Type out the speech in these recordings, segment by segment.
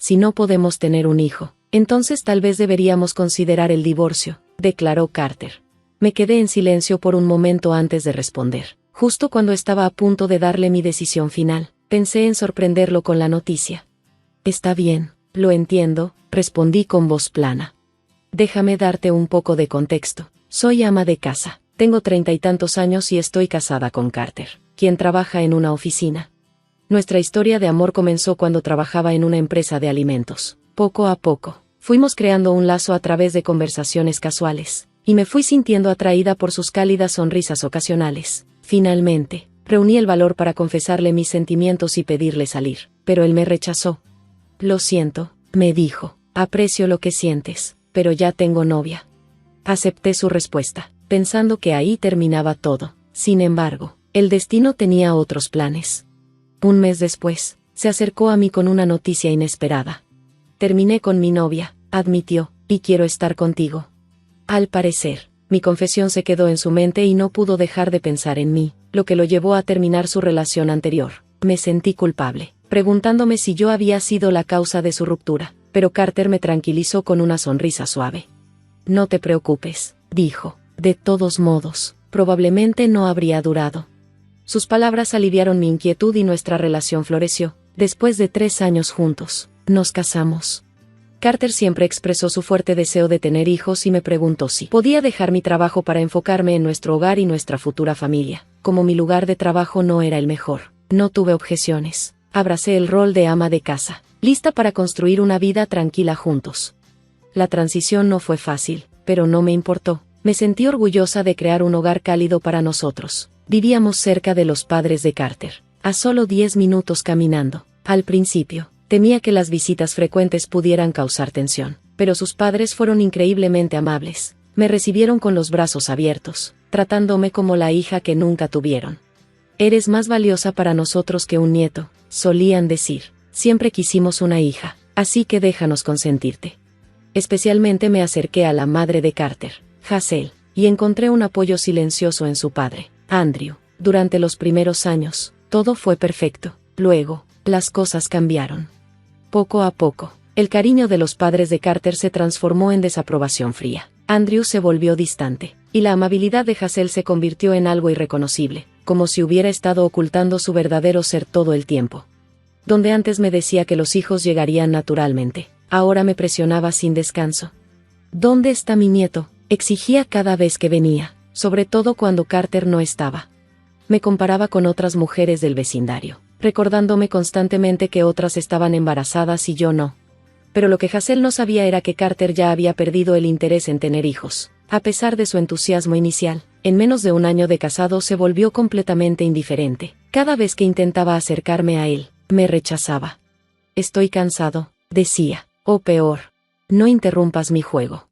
Si no podemos tener un hijo, entonces tal vez deberíamos considerar el divorcio, declaró Carter. Me quedé en silencio por un momento antes de responder. Justo cuando estaba a punto de darle mi decisión final, pensé en sorprenderlo con la noticia. Está bien, lo entiendo, respondí con voz plana. Déjame darte un poco de contexto. Soy ama de casa, tengo 30 y tantos años y estoy casada con Carter, quien trabaja en una oficina. Nuestra historia de amor comenzó cuando trabajaba en una empresa de alimentos. Poco a poco, fuimos creando un lazo a través de conversaciones casuales, y me fui sintiendo atraída por sus cálidas sonrisas ocasionales. Finalmente, reuní el valor para confesarle mis sentimientos y pedirle salir, pero él me rechazó. Lo siento, me dijo, aprecio lo que sientes, pero ya tengo novia. Acepté su respuesta, pensando que ahí terminaba todo. Sin embargo, el destino tenía otros planes. Un mes después, se acercó a mí con una noticia inesperada. Terminé con mi novia, admitió, y quiero estar contigo. Al parecer, mi confesión se quedó en su mente y no pudo dejar de pensar en mí, lo que lo llevó a terminar su relación anterior. Me sentí culpable, preguntándome si yo había sido la causa de su ruptura, pero Carter me tranquilizó con una sonrisa suave. No te preocupes, dijo, de todos modos, probablemente no habría durado. Sus palabras aliviaron mi inquietud y nuestra relación floreció. Después de 3 años juntos, nos casamos. Carter siempre expresó su fuerte deseo de tener hijos y me preguntó si podía dejar mi trabajo para enfocarme en nuestro hogar y nuestra futura familia. Como mi lugar de trabajo no era el mejor, no tuve objeciones. Abracé el rol de ama de casa, lista para construir una vida tranquila juntos. La transición no fue fácil, pero no me importó. Me sentí orgullosa de crear un hogar cálido para nosotros. Vivíamos cerca de los padres de Carter, a solo 10 minutos caminando. Al principio, temía que las visitas frecuentes pudieran causar tensión, pero sus padres fueron increíblemente amables. Me recibieron con los brazos abiertos, tratándome como la hija que nunca tuvieron. Eres más valiosa para nosotros que un nieto, solían decir. Siempre quisimos una hija, así que déjanos consentirte. Especialmente me acerqué a la madre de Carter, Hazel, y encontré un apoyo silencioso en su padre, Andrew. Durante los primeros años, todo fue perfecto. Luego, las cosas cambiaron. Poco a poco, el cariño de los padres de Carter se transformó en desaprobación fría. Andrew se volvió distante, y la amabilidad de Hazel se convirtió en algo irreconocible, como si hubiera estado ocultando su verdadero ser todo el tiempo. Donde antes me decía que los hijos llegarían naturalmente, ahora me presionaba sin descanso. ¿Dónde está mi nieto?, exigía cada vez que venía, sobre todo cuando Carter no estaba. Me comparaba con otras mujeres del vecindario, recordándome constantemente que otras estaban embarazadas y yo no. Pero lo que Hazel no sabía era que Carter ya había perdido el interés en tener hijos. A pesar de su entusiasmo inicial, en menos de un año de casado se volvió completamente indiferente. Cada vez que intentaba acercarme a él, me rechazaba. Estoy cansado, decía, o peor, no interrumpas mi juego.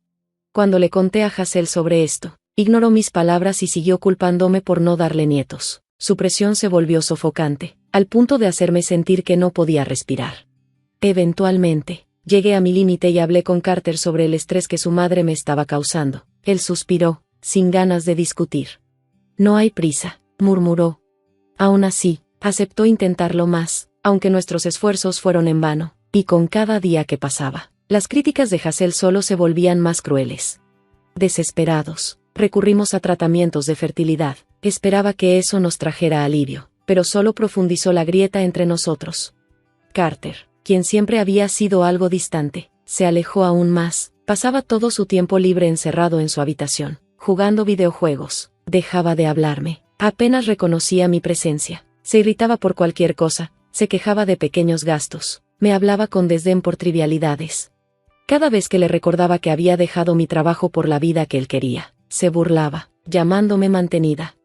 Cuando le conté a Hazel sobre esto, ignoró mis palabras y siguió culpándome por no darle nietos. Su presión se volvió sofocante, al punto de hacerme sentir que no podía respirar. Eventualmente, llegué a mi límite y hablé con Carter sobre el estrés que su madre me estaba causando. Él suspiró, sin ganas de discutir. No hay prisa, murmuró. Aún así, aceptó intentarlo más, aunque nuestros esfuerzos fueron en vano, y con cada día que pasaba, las críticas de Hazel solo se volvían más crueles. Desesperados, recurrimos a tratamientos de fertilidad. Esperaba que eso nos trajera alivio, pero solo profundizó la grieta entre nosotros. Carter, quien siempre había sido algo distante, se alejó aún más. Pasaba todo su tiempo libre encerrado en su habitación, jugando videojuegos. Dejaba de hablarme, apenas reconocía mi presencia. Se irritaba por cualquier cosa, se quejaba de pequeños gastos, me hablaba con desdén por trivialidades. Cada vez que le recordaba que había dejado mi trabajo por la vida que él quería, se burlaba, llamándome mantenida.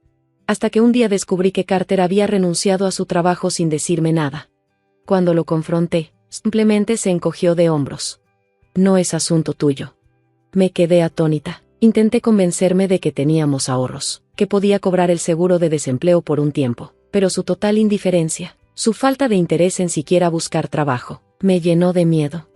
Hasta que un día descubrí que Carter había renunciado a su trabajo sin decirme nada. Cuando lo confronté, simplemente se encogió de hombros. No es asunto tuyo. Me quedé atónita. Intenté convencerme de que teníamos ahorros, que podía cobrar el seguro de desempleo por un tiempo, pero su total indiferencia, su falta de interés en siquiera buscar trabajo, me llenó de miedo.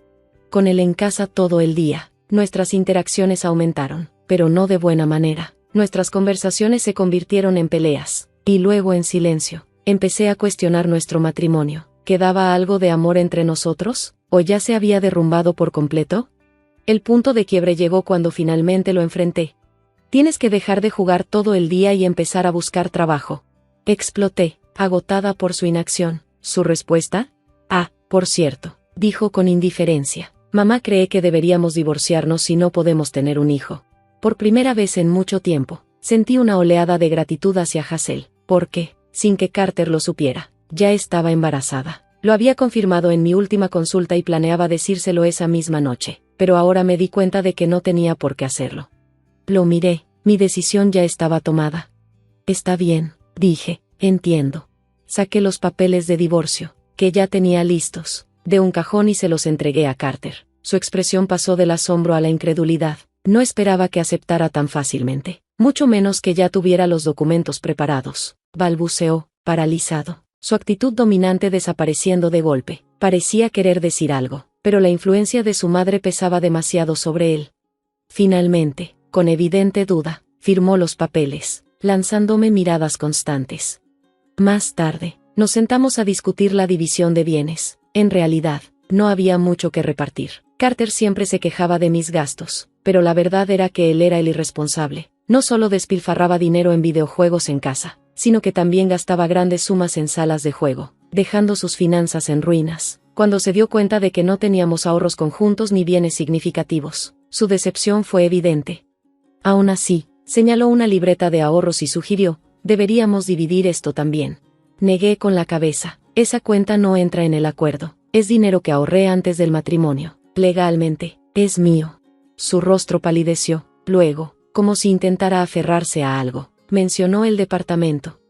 Con él en casa todo el día, nuestras interacciones aumentaron, pero no de buena manera. Nuestras conversaciones se convirtieron en peleas, y luego en silencio. Empecé a cuestionar nuestro matrimonio. ¿Quedaba algo de amor entre nosotros? ¿O ya se había derrumbado por completo? El punto de quiebre llegó cuando finalmente lo enfrenté. Tienes que dejar de jugar todo el día y empezar a buscar trabajo. Exploté, agotada por su inacción. ¿Su respuesta? Ah, por cierto, dijo con indiferencia. Mamá cree que deberíamos divorciarnos si no podemos tener un hijo. Por primera vez en mucho tiempo, sentí una oleada de gratitud hacia Hazel, porque, sin que Carter lo supiera, ya estaba embarazada. Lo había confirmado en mi última consulta y planeaba decírselo esa misma noche, pero ahora me di cuenta de que no tenía por qué hacerlo. Lo miré, mi decisión ya estaba tomada. Está bien, dije, entiendo. Saqué los papeles de divorcio, que ya tenía listos, de un cajón y se los entregué a Carter. Su expresión pasó del asombro a la incredulidad. No esperaba que aceptara tan fácilmente, mucho menos que ya tuviera los documentos preparados. Balbuceó, paralizado, su actitud dominante desapareciendo de golpe. Parecía querer decir algo, pero la influencia de su madre pesaba demasiado sobre él. Finalmente, con evidente duda, firmó los papeles, lanzándome miradas constantes. Más tarde, nos sentamos a discutir la división de bienes. En realidad, no había mucho que repartir. Carter siempre se quejaba de mis gastos, pero la verdad era que él era el irresponsable. No solo despilfarraba dinero en videojuegos en casa, sino que también gastaba grandes sumas en salas de juego, dejando sus finanzas en ruinas. Cuando se dio cuenta de que no teníamos ahorros conjuntos ni bienes significativos, su decepción fue evidente. Aún así, señaló una libreta de ahorros y sugirió, deberíamos dividir esto también. Negué con la cabeza, esa cuenta no entra en el acuerdo, es dinero que ahorré antes del matrimonio. Legalmente, es mío. Su rostro palideció, luego, como si intentara aferrarse a algo, mencionó el departamento.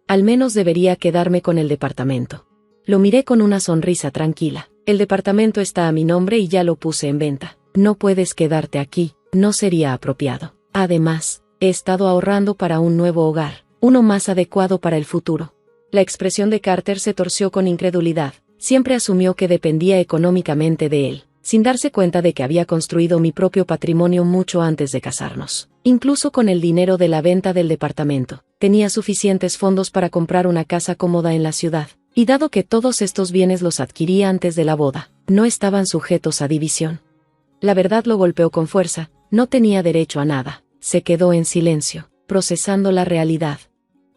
Al menos debería quedarme con el departamento. Lo miré con una sonrisa tranquila. El departamento está a mi nombre y ya lo puse en venta. No puedes quedarte aquí, no sería apropiado. Además, he estado ahorrando para un nuevo hogar, uno más adecuado para el futuro. La expresión de Carter se torció con incredulidad. Siempre asumió que dependía económicamente de él, sin darse cuenta de que había construido mi propio patrimonio mucho antes de casarnos. Incluso con el dinero de la venta del departamento, tenía suficientes fondos para comprar una casa cómoda en la ciudad, y dado que todos estos bienes los adquiría antes de la boda, no estaban sujetos a división. La verdad lo golpeó con fuerza, no tenía derecho a nada. Se quedó en silencio, procesando la realidad.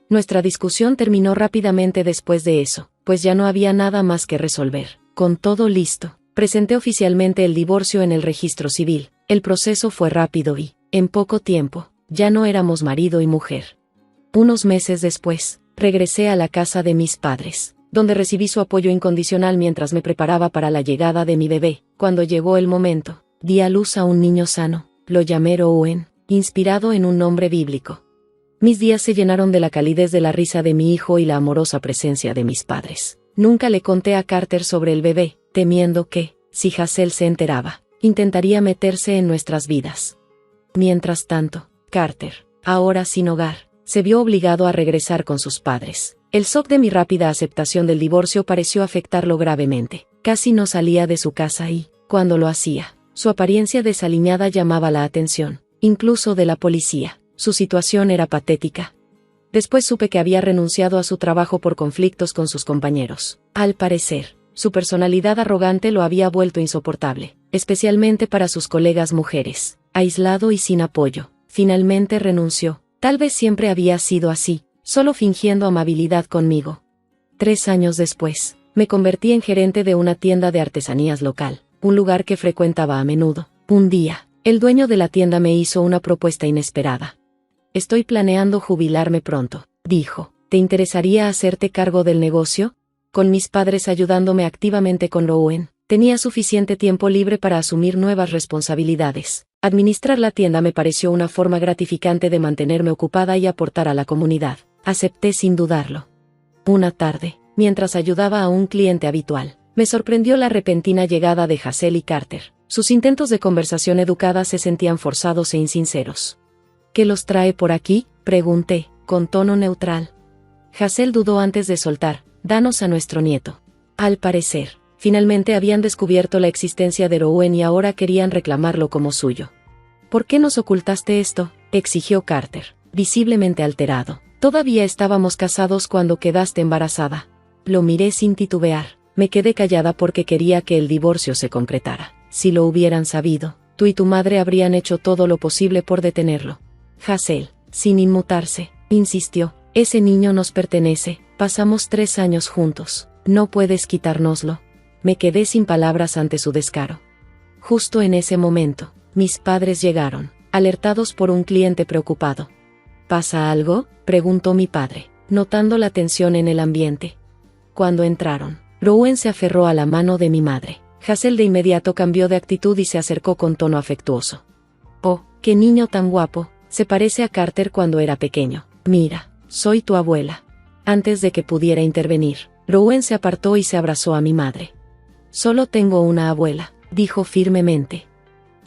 Nuestra discusión terminó rápidamente después de eso, pues ya no había nada más que resolver. Con todo listo, presenté oficialmente el divorcio en el registro civil. El proceso fue rápido y, en poco tiempo, ya no éramos marido y mujer. Unos meses después, regresé a la casa de mis padres, donde recibí su apoyo incondicional mientras me preparaba para la llegada de mi bebé. Cuando llegó el momento, di a luz a un niño sano. Lo llamé Rowan, inspirado en un nombre bíblico. Mis días se llenaron de la calidez de la risa de mi hijo y la amorosa presencia de mis padres. Nunca le conté a Carter sobre el bebé, temiendo que, si Hazel se enteraba, intentaría meterse en nuestras vidas. Mientras tanto, Carter, ahora sin hogar, se vio obligado a regresar con sus padres. El shock de mi rápida aceptación del divorcio pareció afectarlo gravemente. Casi no salía de su casa y, cuando lo hacía, su apariencia desaliñada llamaba la atención, incluso de la policía. Su situación era patética. Después supe que había renunciado a su trabajo por conflictos con sus compañeros. Al parecer, su personalidad arrogante lo había vuelto insoportable, especialmente para sus colegas mujeres. Aislado y sin apoyo, finalmente renunció. Tal vez siempre había sido así, solo fingiendo amabilidad conmigo. 3 años después, me convertí en gerente de una tienda de artesanías local, un lugar que frecuentaba a menudo. Un día, el dueño de la tienda me hizo una propuesta inesperada. Estoy planeando jubilarme pronto, dijo. ¿Te interesaría hacerte cargo del negocio? Con mis padres ayudándome activamente con Rowan, tenía suficiente tiempo libre para asumir nuevas responsabilidades. Administrar la tienda me pareció una forma gratificante de mantenerme ocupada y aportar a la comunidad. Acepté sin dudarlo. Una tarde, mientras ayudaba a un cliente habitual, me sorprendió la repentina llegada de Hazel y Carter. Sus intentos de conversación educada se sentían forzados e insinceros. ¿Qué los trae por aquí?, pregunté, con tono neutral. Hazel dudó antes de soltar, danos a nuestro nieto. Al parecer, finalmente habían descubierto la existencia de Rowan y ahora querían reclamarlo como suyo. ¿Por qué nos ocultaste esto?, exigió Carter, visiblemente alterado. Todavía estábamos casados cuando quedaste embarazada. Lo miré sin titubear. Me quedé callada porque quería que el divorcio se concretara. Si lo hubieran sabido, tú y tu madre habrían hecho todo lo posible por detenerlo. Hazel, sin inmutarse, insistió, ese niño nos pertenece, pasamos 3 años juntos, no puedes quitárnoslo. Me quedé sin palabras ante su descaro. Justo en ese momento, mis padres llegaron, alertados por un cliente preocupado. ¿Pasa algo?, preguntó mi padre, notando la tensión en el ambiente. Cuando entraron, Rowan se aferró a la mano de mi madre. Hazel de inmediato cambió de actitud y se acercó con tono afectuoso. «Oh, qué niño tan guapo, se parece a Carter cuando era pequeño. Mira, soy tu abuela». Antes de que pudiera intervenir, Rowan se apartó y se abrazó a mi madre. «Solo tengo una abuela», dijo firmemente.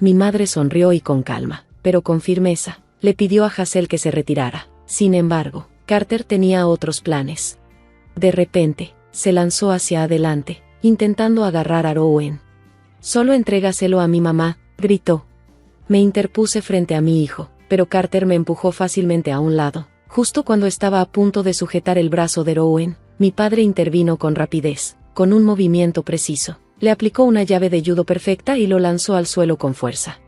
Mi madre sonrió y con calma, pero con firmeza, le pidió a Hazel que se retirara. Sin embargo, Carter tenía otros planes. De repente, se lanzó hacia adelante, intentando agarrar a Rowan. «Solo entrégaselo a mi mamá», gritó. Me interpuse frente a mi hijo, pero Carter me empujó fácilmente a un lado. Justo cuando estaba a punto de sujetar el brazo de Rowan, mi padre intervino con rapidez, con un movimiento preciso. Le aplicó una llave de judo perfecta y lo lanzó al suelo con fuerza.